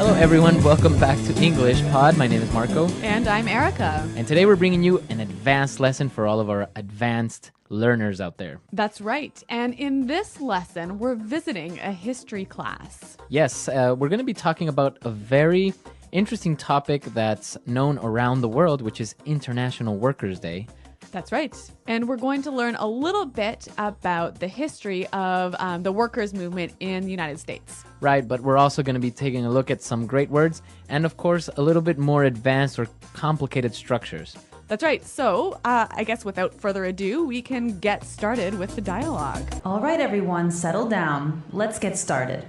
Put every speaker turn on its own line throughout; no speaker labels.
Hello everyone, welcome back to English Pod. My name is Marco.
And I'm Erica.
And today we're bringing you an advanced lesson for all of our advanced learners out there.
That's right. And in this lesson, we're visiting a history class.
Yes, we're going to be talking about a very interesting topic that's known around the world, which is International Workers' Day.
That's right. And we're going to learn a little bit about the history of the workers' movement in the United States.
Right, but we're also going to be taking a look at some great words and, of course, a little bit more advanced or complicated structures.
That's right. So I guess without further ado, we can get started with the dialogue.
All right, everyone, settle down. Let's get started.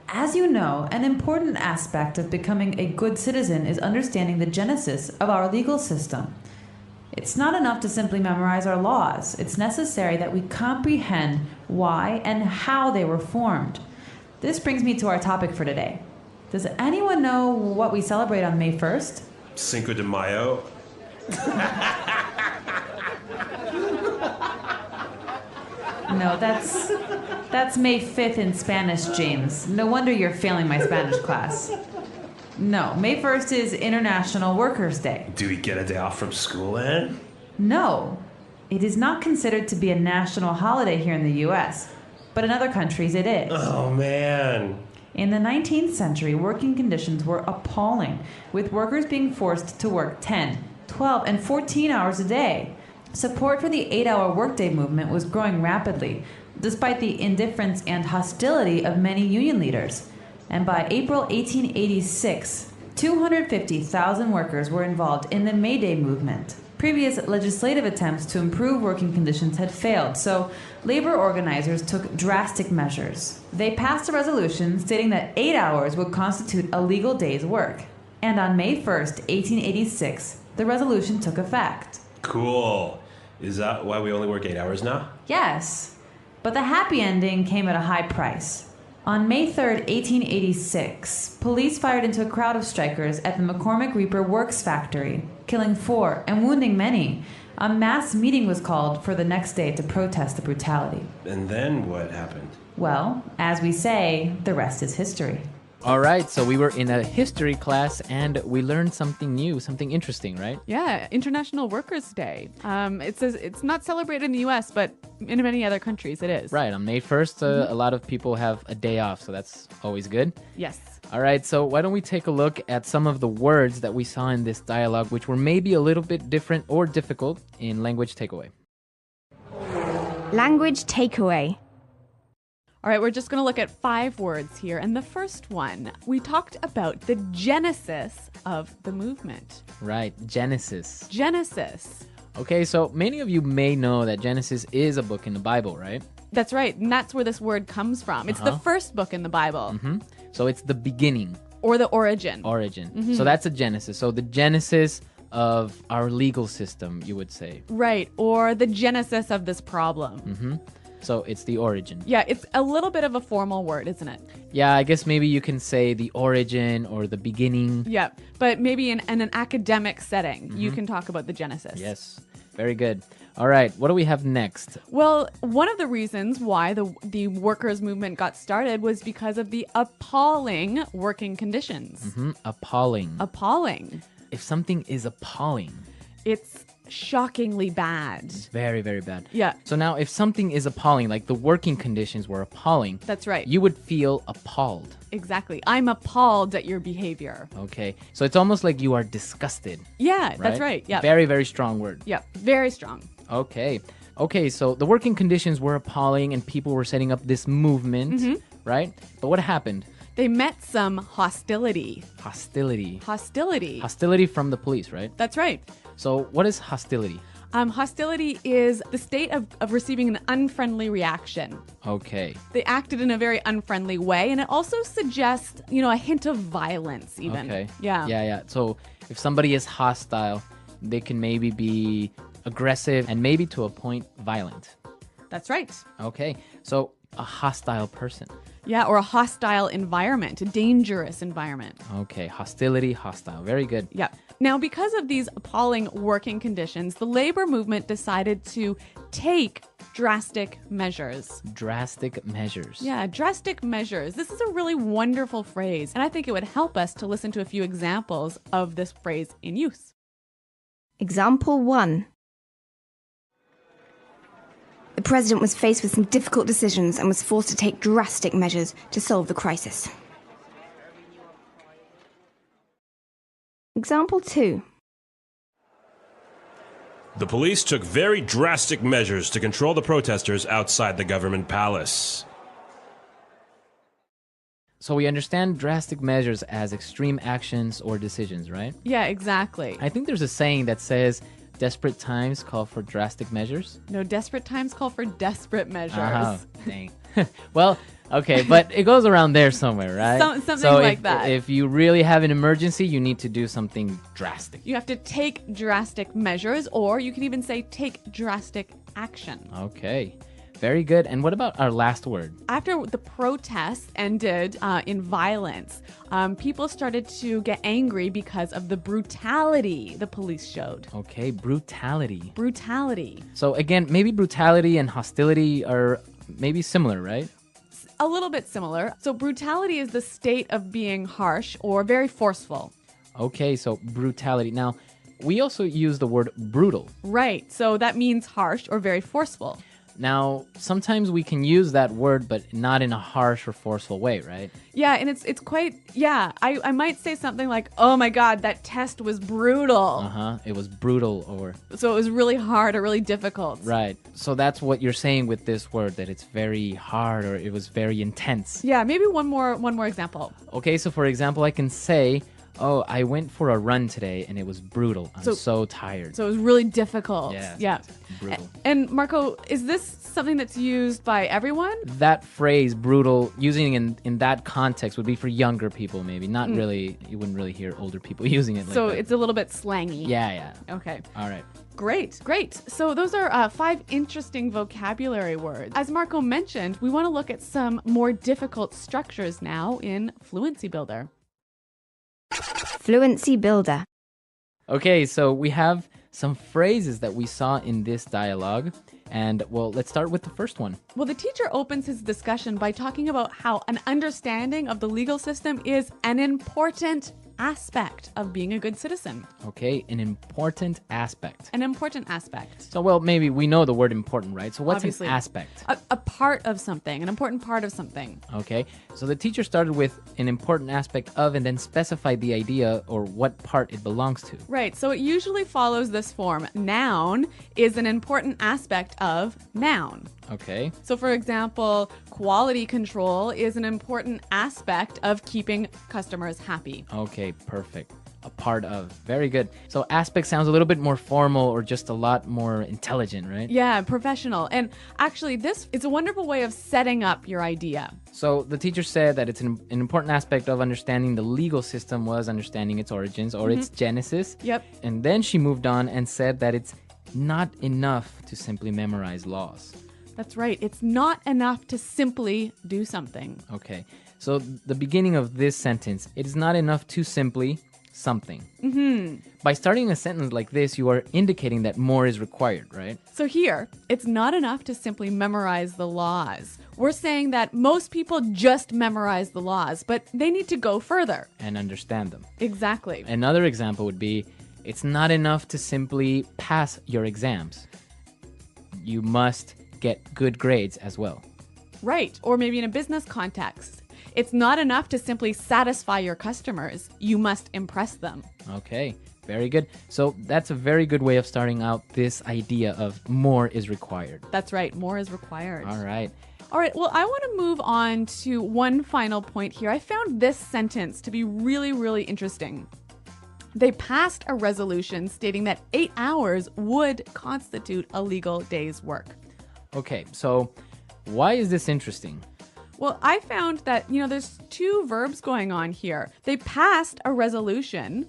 As you know, an important aspect of becoming a good citizen is understanding the genesis of our legal system. It's not enough to simply memorize our laws. It's necessary that we comprehend why and how they were formed. This brings me to our topic for today. Does anyone know what we celebrate on May 1st?
Cinco de Mayo.
No, that's May 5th in Spanish, James. No wonder you're failing my Spanish class. No, May 1st is International Workers' Day.
Do we get a day off from school then?
No, it is not considered to be a national holiday here in the U.S., but in other countries it is.
Oh, man.
In the 19th century, working conditions were appalling, with workers being forced to work 10, 12, and 14 hours a day. Support for the 8-hour workday movement was growing rapidly, despite the indifference and hostility of many union leaders. And by April 1886, 250,000 workers were involved in the May Day movement. Previous legislative attempts to improve working conditions had failed, so labor organizers took drastic measures. They passed a resolution stating that 8 hours would constitute a legal day's work. And on May 1st, 1886, the resolution took effect.
Cool. Is that why we only work 8 hours now?
Yes, but the happy ending came at a high price. On May 3rd, 1886, police fired into a crowd of strikers at the McCormick Reaper Works factory, killing 4 and wounding many. A mass meeting was called for the next day to protest the brutality.
And then what happened?
Well, as we say, the rest is history.
All right, so we were in a history class and we learned something new, something interesting, right?
Yeah, International Workers' Day. It says it's not celebrated in the U.S., but in many other countries it is.
Right, on May 1st, a lot of people have a day off, so that's always good.
Yes.
All right, so why don't we take a look at some of the words that we saw in this dialogue, which were maybe a little bit different or difficult in language takeaway.
Language takeaway.
All right, we're just going to look at 5 words here. And the first one, we talked about the genesis of the movement.
Right, Genesis.
Genesis.
Okay, so many of you may know that Genesis is a book in the Bible, right?
That's right. And that's where this word comes from. It's the first book in the Bible.
So it's the beginning.
Or the origin.
So that's a Genesis. So the genesis of our legal system, you would say.
Right. Or the genesis of this problem.
So it's the origin.
Yeah, it's a little bit of a formal word, isn't it?
Yeah, I guess maybe you can say the origin or the beginning.
Yeah, but maybe in an academic setting, you can talk about the genesis.
Yes, very good. All right, what do we have next?
Well, one of the reasons why the workers' movement got started was because of the appalling working conditions.
Appalling.
Appalling.
If something is appalling,
It's shockingly bad.
very, very bad.
Yeah.
So now if something is appalling, like the working conditions were appalling,
That's right.
you would feel appalled.
Exactly. I'm appalled at your behavior.
Okay, so it's almost like you are disgusted.
Yeah, that's right. Yeah.
Very, very strong word.
Yeah, very strong.
Okay. Okay, so the working conditions were appalling and people were setting up this movement, right? But what happened?
They met some hostility.
Hostility.
Hostility.
Hostility from the police, right?
That's right.
So what is hostility?
Hostility is the state of receiving an unfriendly reaction.
Okay.
They acted in a very unfriendly way, and it also suggests, a hint of violence even.
Okay.
Yeah.
Yeah. So if somebody is hostile, they can maybe be aggressive and maybe to a point violent.
That's right.
Okay. So a hostile person.
Yeah, or a hostile environment, a dangerous environment.
Okay, hostility, hostile. Very good.
Yeah. Now, because of these appalling working conditions, the labor movement decided to take drastic measures.
Drastic measures.
Yeah, drastic measures. This is a really wonderful phrase, and I think it would help us to listen to a few examples of this phrase in use.
Example 1. The president was faced with some difficult decisions and was forced to take drastic measures to solve the crisis. Example 2.
The police took very drastic measures to control the protesters outside the government palace.
So we understand drastic measures as extreme actions or decisions, right?
Yeah, exactly.
I think there's a saying that says desperate times call for drastic measures.
No, desperate times call for desperate measures.
Oh, dang. Well, okay, but it goes around there somewhere, right?
Something
so
like that.
If you really have an emergency, you need to do something drastic.
You have to take drastic measures, or you can even say take drastic action.
Okay, very good. And what about our last word?
After the protests ended in violence, people started to get angry because of the brutality the police showed.
Okay, brutality.
Brutality.
So again, maybe brutality and hostility are maybe similar, right?
A little bit similar. So brutality is the state of being harsh or very forceful.
Okay, so brutality. Now, we also use the word brutal.
Right. So that means harsh or very forceful.
Now, sometimes we can use that word, but not in a harsh or forceful way, right?
Yeah, and it's quite, yeah, I might say something like, oh my God, that test was brutal.
Uh-huh, it was brutal or...
So it was really hard or really difficult.
Right, so that's what you're saying with this word, that it's very hard or it was very intense.
Yeah, maybe one more example.
Okay, so for example, I can say, oh, I went for a run today and it was brutal. I'm so tired.
So it was really difficult.
Yeah. Brutal.
And Marco, is this something that's used by everyone?
That phrase, brutal, using in that context would be for younger people maybe. Not really, you wouldn't really hear older people using it like
So
that.
it's a little bit slangy.
Yeah.
Okay.
All right.
Great. So those are 5 interesting vocabulary words. As Marco mentioned, we want to look at some more difficult structures now in Fluency Builder.
Fluency Builder.
Okay, so we have some phrases that we saw in this dialogue. And, well, let's start with the first one.
Well, the teacher opens his discussion by talking about how an understanding of the legal system is an important aspect of being a good citizen.
Okay, an important aspect.
An important aspect.
So, well, maybe we know the word important, right? So what's
Obviously.
an aspect?
A part of something, an important part of something.
Okay, so the teacher started with an important aspect of and then specified the idea or what part it belongs to.
Right, so it usually follows this form. Noun is an important aspect of noun.
Okay,
So for example, quality control is an important aspect of keeping customers happy.
okay, perfect. A part of. Very good. So aspect sounds a little bit more formal or just a lot more intelligent, right?
Yeah, professional. And actually, this is a wonderful way of setting up your idea.
So the teacher said that it's an important aspect of understanding the legal system was understanding its origins or its genesis.
Yep.
And then she moved on and said that it's not enough to simply memorize laws.
That's right. It's not enough to simply do something.
Okay. So the beginning of this sentence, it is not enough to simply something. Mm-hmm. By starting a sentence like this, you are indicating that more is required, right?
So here, it's not enough to simply memorize the laws. We're saying that most people just memorize the laws, but they need to go further.
And understand them.
Exactly.
Another example would be, it's not enough to simply pass your exams. You must get good grades as well.
Right. Or maybe in a business context. It's not enough to simply satisfy your customers. You must impress them.
Okay, very good. So that's a very good way of starting out this idea of more is required.
That's right. More is required.
All right.
All right. Well, I want to move on to one final point here. I found this sentence to be really, really interesting. They passed a resolution stating that 8 hours would constitute a legal day's work.
Okay, so why is this interesting?
Well, I found that, there's 2 verbs going on here. They passed a resolution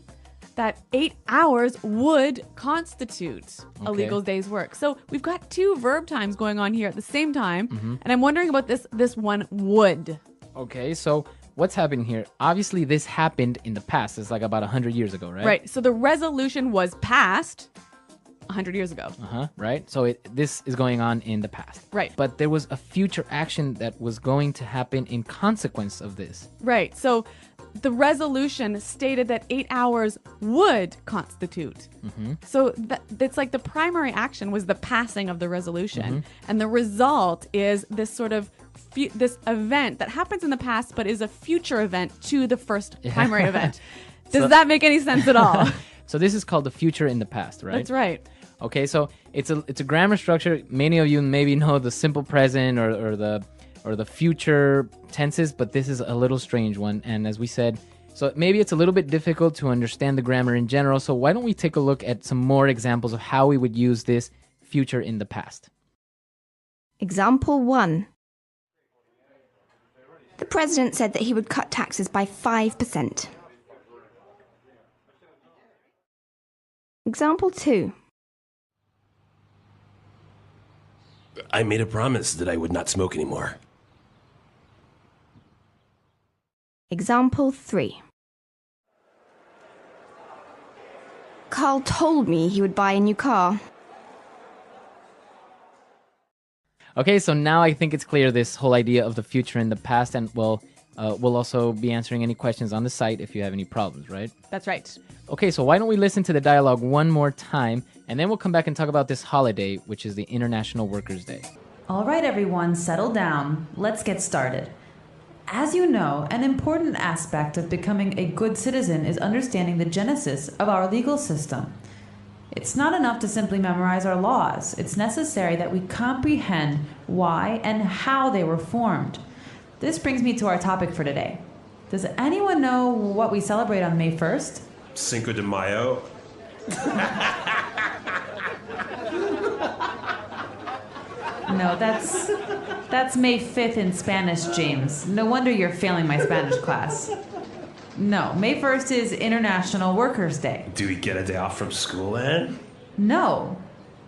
that 8 hours would constitute a
Okay.
legal day's work. So we've got 2 verb times going on here at the same time. And I'm wondering about this one would.
Okay, so what's happening here? Obviously, this happened in the past. It's like about 100 years ago, right?
Right. So the resolution was passed 100 years ago.
Right? So this is going on in the past.
Right.
But there was a future action that was going to happen in consequence of this.
Right. So the resolution stated that 8 hours would constitute. So that's like the primary action was the passing of the resolution. And the result is this sort of this event that happens in the past but is a future event to the first primary event. Does that make any sense at all?
So this is called the future in the past, right?
That's right.
Okay, so it's a grammar structure. Many of you maybe know the simple present or the future tenses, but this is a little strange one. And as we said, so maybe it's a little bit difficult to understand the grammar in general. So why don't we take a look at some more examples of how we would use this future in the past?
Example 1. The president said that he would cut taxes by 5%. Example 2.
I made a promise that I would not smoke anymore.
Example 3. Carl told me he would buy a new car.
Okay, so now I think it's clear this whole idea of the future in the past, and we'll also be answering any questions on the site if you have any problems, right?
That's right.
Okay, so why don't we listen to the dialogue one more time, and then we'll come back and talk about this holiday, which is the International Workers' Day.
All right, everyone, settle down. Let's get started. As you know, an important aspect of becoming a good citizen is understanding the genesis of our legal system. It's not enough to simply memorize our laws. It's necessary that we comprehend why and how they were formed. This brings me to our topic for today. Does anyone know what we celebrate on May 1st?
Cinco de Mayo.
No, that's May 5th in Spanish, James. No wonder you're failing my Spanish class. No, May 1st is International Workers' Day.
Do we get a day off from school then?
No,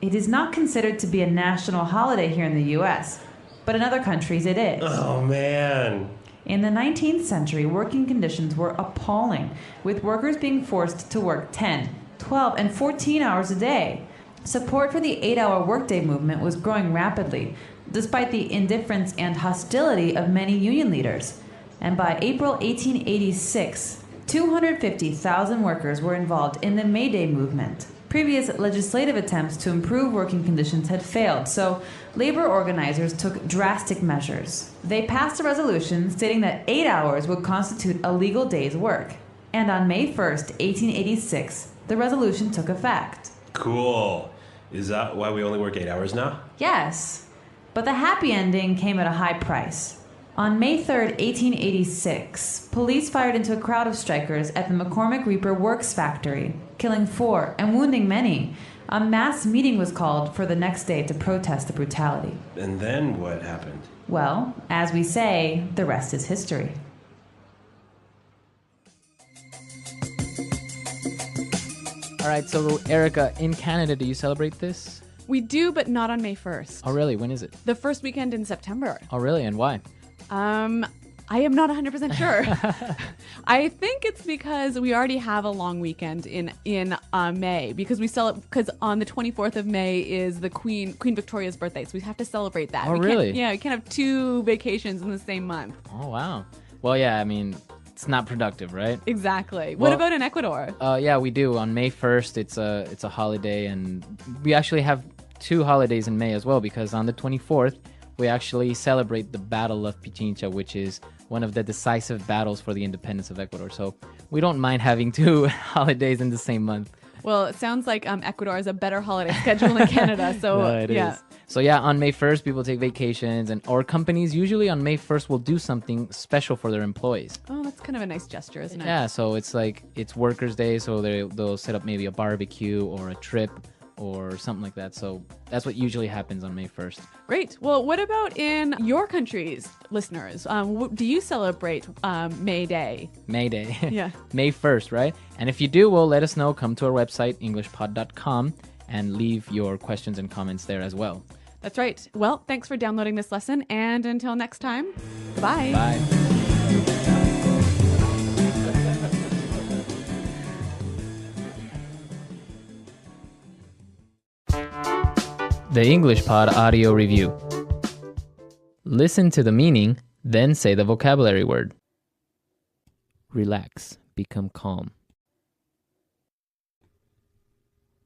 it is not considered to be a national holiday here in the U.S., but in other countries it is.
Oh, man.
In the 19th century, working conditions were appalling, with workers being forced to work 10, 12, and 14 hours a day. Support for the 8-hour workday movement was growing rapidly, despite the indifference and hostility of many union leaders. And by April 1886, 250,000 workers were involved in the May Day movement. Previous legislative attempts to improve working conditions had failed, so labor organizers took drastic measures. They passed a resolution stating that 8 hours would constitute a legal day's work. And on May 1st, 1886, the resolution took effect.
Cool. Is that why we only work 8 hours now?
Yes, but the happy ending came at a high price. On May 3rd, 1886, police fired into a crowd of strikers at the McCormick Reaper Works factory, killing 4 and wounding many. A mass meeting was called for the next day to protest the brutality.
And then what happened?
Well, as we say, the rest is history.
All right, so Erica, in Canada, do you celebrate this?
We do, but not on May 1st.
Oh, really? When is it?
The first weekend in September.
Oh, really? And why?
I am not 100% sure. I think it's because we already have a long weekend in May because because on the 24th of May is the Queen Victoria's birthday, so we have to celebrate that.
Oh, really?
We can't have 2 vacations in the same month.
Oh, wow. Well, yeah, I mean, it's not productive, right?
Exactly.
Well,
what about in Ecuador?
Yeah, we do. On May 1st, it's a holiday, and we actually have 2 holidays in May as well, because on the 24th, we actually celebrate the Battle of Pichincha, which is one of the decisive battles for the independence of Ecuador. So we don't mind having 2 holidays in the same month.
Well, it sounds like Ecuador has a better holiday schedule than Canada. So
No, it
yeah.
is. So yeah, on May 1st, people take vacations, or companies usually on May 1st will do something special for their employees.
Oh, that's kind of a nice gesture, isn't it?
Yeah, so it's like it's Workers' Day, so they'll set up maybe a barbecue or a trip or something like that. So that's what usually happens on May 1st.
Great. Well, what about in your countries, listeners? Do you celebrate May Day?
May Day.
Yeah.
May 1st, right? And if you do, well, let us know. Come to our website, englishpod.com, and leave your questions and comments there as well.
That's right. Well, thanks for downloading this lesson, and until next time, bye.
Bye. The English Pod Audio Review. Listen to the meaning, then say the vocabulary word. Relax, become calm.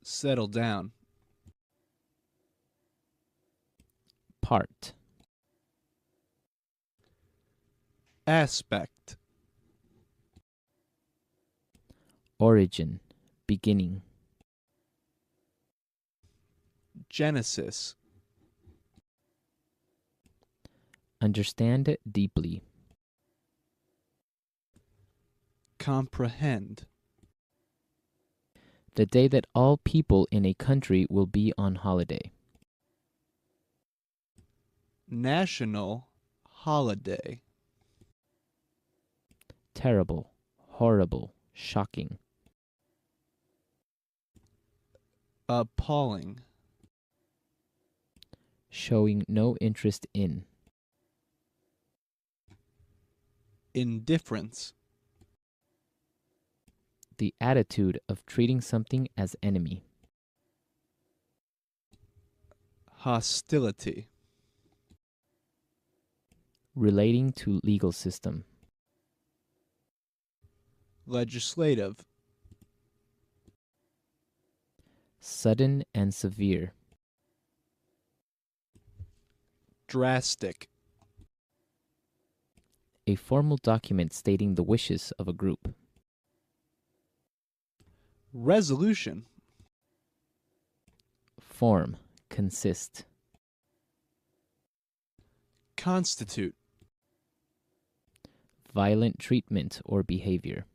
Settle down.
Part.
Aspect.
Origin, beginning.
Genesis.
Understand deeply.
Comprehend.
The day that all people in a country will be on holiday.
National holiday.
Terrible, horrible, shocking.
Appalling.
Showing no interest in.
Indifference.
The attitude of treating something as enemy.
Hostility.
Relating to legal system.
Legislative.
Sudden and severe.
Drastic.
A formal document stating the wishes of a group.
Resolution.
Form, consist.
Constitute.
Violent treatment or behavior.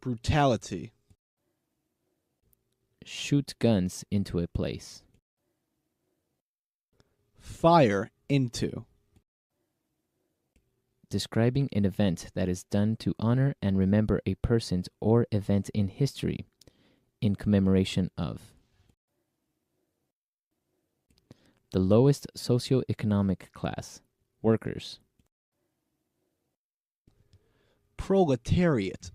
Brutality.
Shoot guns into a place.
Fire into.
Describing an event that is done to honor and remember a person or event in history, in commemoration of. The lowest socioeconomic class, workers.
Proletariat.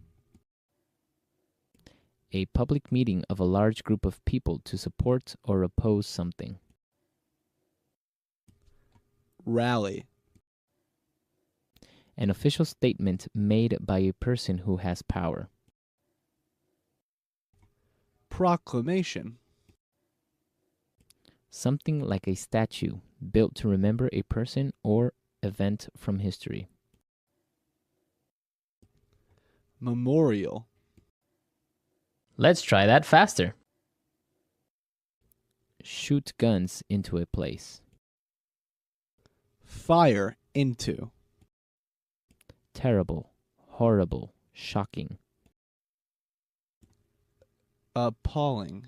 A public meeting of a large group of people to support or oppose something.
Rally.
An official statement made by a person who has power.
Proclamation.
Something like a statue built to remember a person or event from history.
Memorial.
Let's try that faster. Shoot guns into a place.
Fire into.
Terrible, horrible, shocking.
Appalling.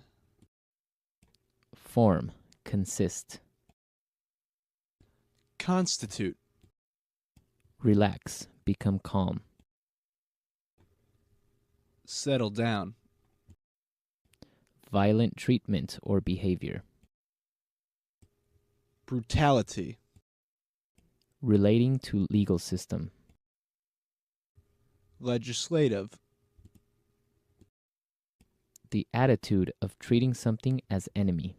Form, consist.
Constitute.
Relax, become calm.
Settle down.
Violent treatment or behavior.
Brutality.
Relating to legal system.
Legislative.
The attitude of treating something as enemy.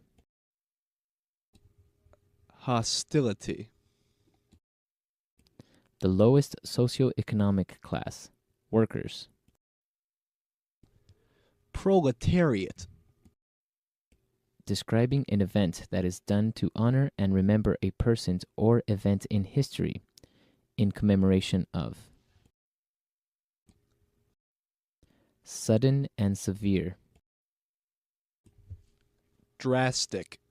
Hostility.
The lowest socioeconomic class, workers.
Proletariat.
Describing an event that is done to honor and remember a person or event in history, in commemoration of. Sudden and severe.
Drastic.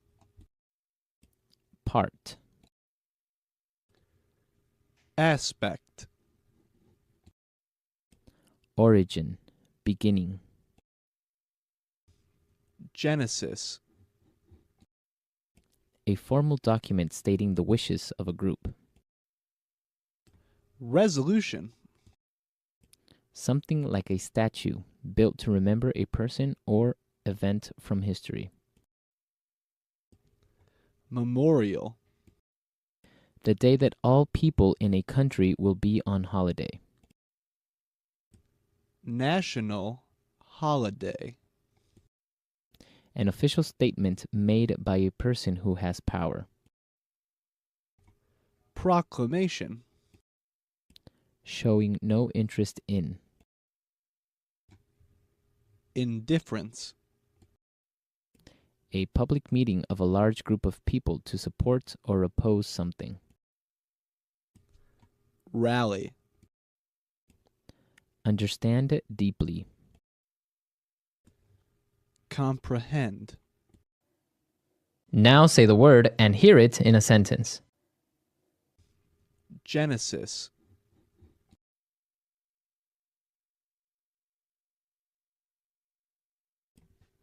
Part.
Aspect.
Origin, beginning.
Genesis.
A formal document stating the wishes of a group.
Resolution.
Something like a statue built to remember a person or event from history.
Memorial.
The day that all people in a country will be on holiday.
National holiday.
An official statement made by a person who has power.
Proclamation.
Showing no interest in.
Indifference.
A public meeting of a large group of people to support or oppose something.
Rally.
Understand deeply.
Comprehend.
Now say the word and hear it in a sentence.
Genesis.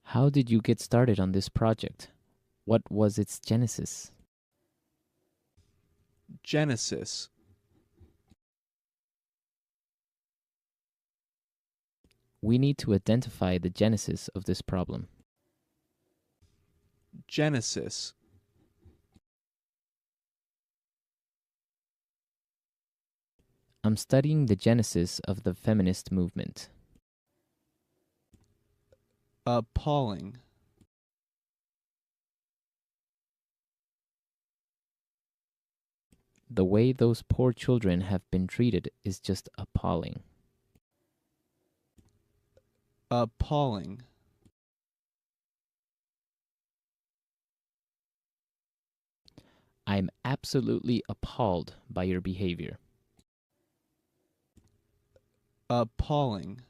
How did you get started on this project? What was its genesis?
Genesis.
We need to identify the genesis of this problem.
Genesis.
I'm studying the genesis of the feminist movement.
Appalling.
The way those poor children have been treated is just appalling.
Appalling.
I'm absolutely appalled by your behavior.
Appalling.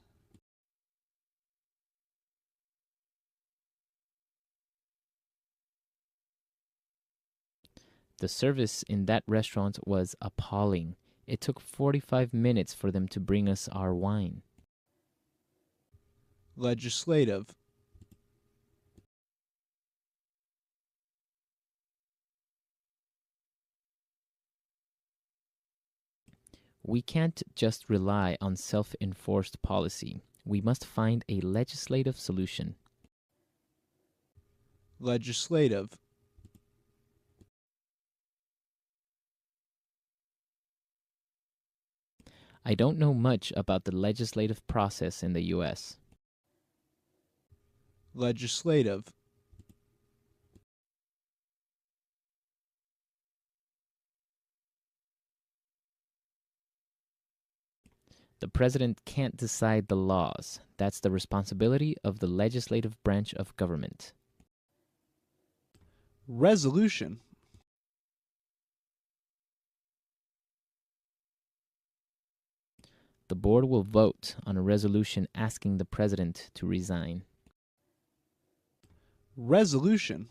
The service in that restaurant was appalling. It took 45 minutes for them to bring us our wine.
Legislative.
We can't just rely on self-enforced policy. We must find a legislative solution.
Legislative.
I don't know much about the legislative process in the U.S.
Legislative.
The president can't decide the laws. That's the responsibility of the legislative branch of government.
Resolution.
The board will vote on a resolution asking the president to resign.
Resolution.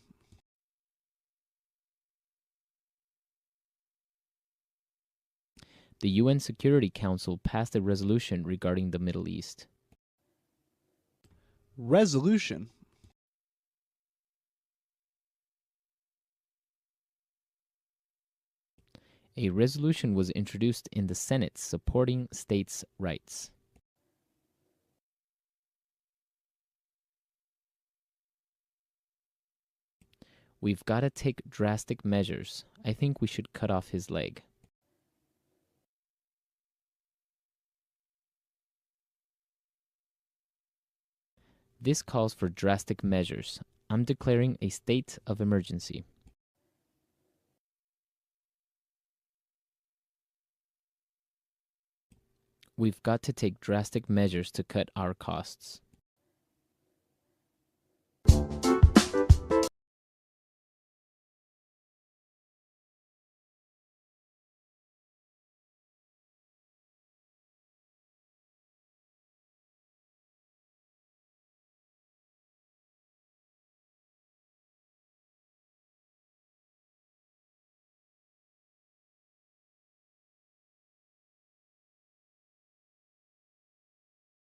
The UN Security Council passed a resolution regarding the Middle East.
Resolution.
A resolution was introduced in the Senate supporting states' rights. We've got to take drastic measures. I think we should cut off his leg. This calls for drastic measures. I'm declaring a state of emergency. We've got to take drastic measures to cut our costs.